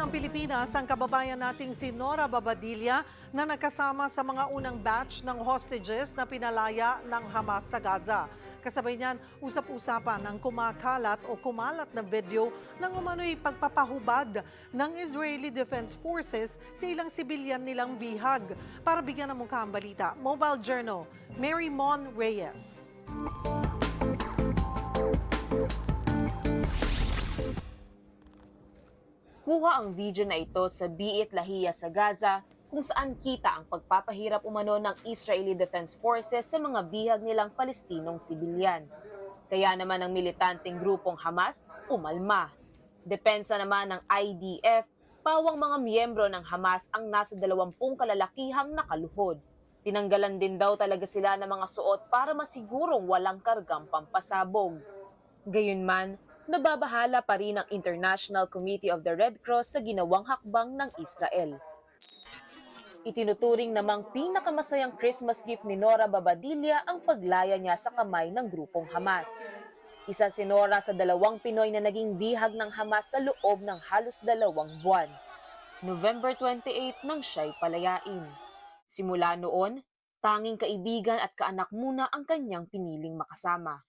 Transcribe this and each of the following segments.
ng Pilipinas ang kababayan nating si Nora Babadilla na nagkasama sa mga unang batch ng hostages na pinalaya ng Hamas sa Gaza. Kasabay niyan, usap-usapan ang kumakalat o kumalat na video ng umano'y pagpapahubad ng Israeli Defense Forces sa ilang sibilyan nilang bihag. Para bigyan ng mukha ang balita, Mobile Journal, Mary Mon Reyes. Kuha ang video na ito sa Biit Lahia sa Gaza kung saan kita ang pagpapahirap umano ng Israeli Defense Forces sa mga bihag nilang Palestinong sibilyan. Kaya naman ang militanteng grupong Hamas umalma. Depensa naman ng IDF, pawang mga miyembro ng Hamas ang nasa 20 kalalakihang nakaluhod. Tinanggalan din daw talaga sila ng mga suot para masigurong walang kargang pampasabog. Gayunman, nababahala pa rin ang International Committee of the Red Cross sa ginawang hakbang ng Israel. Itinuturing namang pinakamasayang Christmas gift ni Nora Babadilla ang paglaya niya sa kamay ng grupong Hamas. Isa si Nora sa 2 Pinoy na naging bihag ng Hamas sa loob ng halos 2 buwan. November 28 nang siya'y palayain. Simula noon, tanging kaibigan at kaanak muna ang kanyang piniling makasama.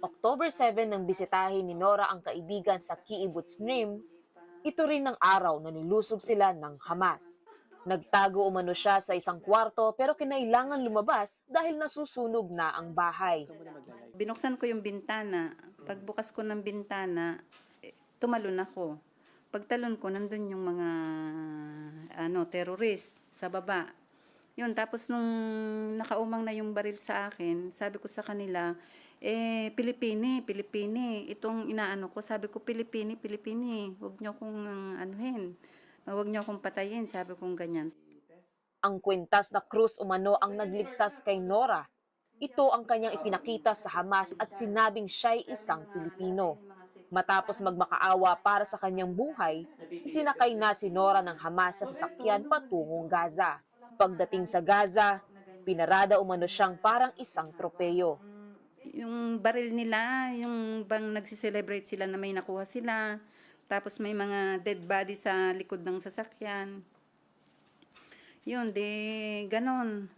October 7 nang bisitahin ni Nora ang kaibigan sa Kibbutz Nir, ito rin ang araw na nilusob sila ng Hamas. Nagtago umano siya sa isang kwarto pero kinailangan lumabas dahil nasusunog na ang bahay. Binuksan ko yung bintana. Pagbukas ko ng bintana, tumalon ako. Pagtalon ko, nandun yung mga terrorist sa baba. Yun, tapos nung nakaumang na yung baril sa akin, sabi ko sa kanila, Pilipini, itong inaano ko, sabi ko, Pilipini, huwag niyo akong anuhin. Huwag niyo akong patayin, sabi kong ganyan. Ang kwintas na krus umano ang nagligtas kay Nora. Ito ang kanyang ipinakita sa Hamas at sinabing siya'y isang Pilipino. Matapos magmakaawa para sa kanyang buhay, isinakay na si Nora ng Hamas sa sasakyan patungong Gaza. Pagdating sa Gaza, pinarada umano siyang parang isang tropeyo. Yung baril nila, yung bang nagsiselebrate sila na may nakuha sila, tapos may mga dead body sa likod ng sasakyan. Yun, ganon.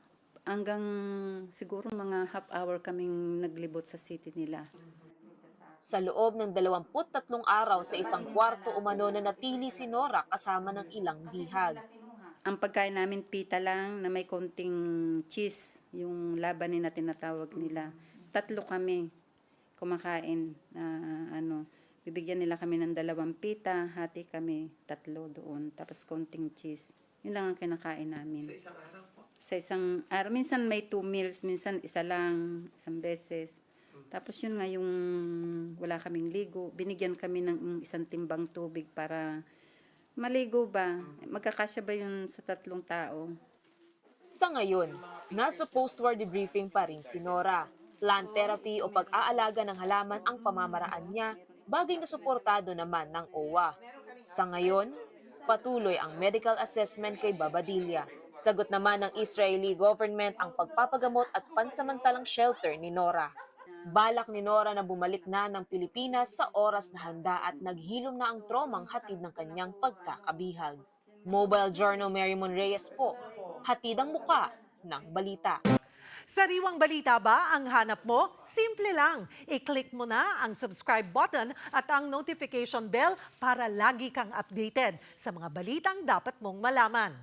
Hanggang siguro mga half hour kaming naglibot sa city nila. Sa loob ng 23 araw sa isang kwarto umano na natili si Nora kasama ng ilang bihag. Ang pagkain namin pita lang na may konting cheese, yung labanin na tinatawag nila. 3 kami kumakain bibigyan nila kami ng 2 pita, hati kami 3 doon, tapos konting cheese. Yun lang ang kinakain namin. Sa isang araw po? Sa isang araw. Minsan may 2 meals, minsan isa lang, isang beses. Tapos yun nga yung wala kaming ligo. Binigyan kami ng 1 timbang tubig para maligo ba? Magkakasya ba yun sa 3 tao? Sa ngayon, nasa post-war debriefing pa rin si Nora. Plant therapy o pag-aalaga ng halaman ang pamamaraan niya, bagay na suportado naman ng OWA. Sa ngayon, patuloy ang medical assessment kay Babadilla. Sagot naman ng Israeli government ang pagpapagamot at pansamantalang shelter ni Nora. Balak ni Nora na bumalik na ng Pilipinas sa oras na handa at naghilom na ang tromang hatid ng kanyang pagkakabihag. Mobile Journal Mary Mon Reyes po, hatid ang muka ng balita. Sariwang balita ba ang hanap mo? Simple lang. I-click mo na ang subscribe button at ang notification bell para lagi kang updated sa mga balitang dapat mong malaman.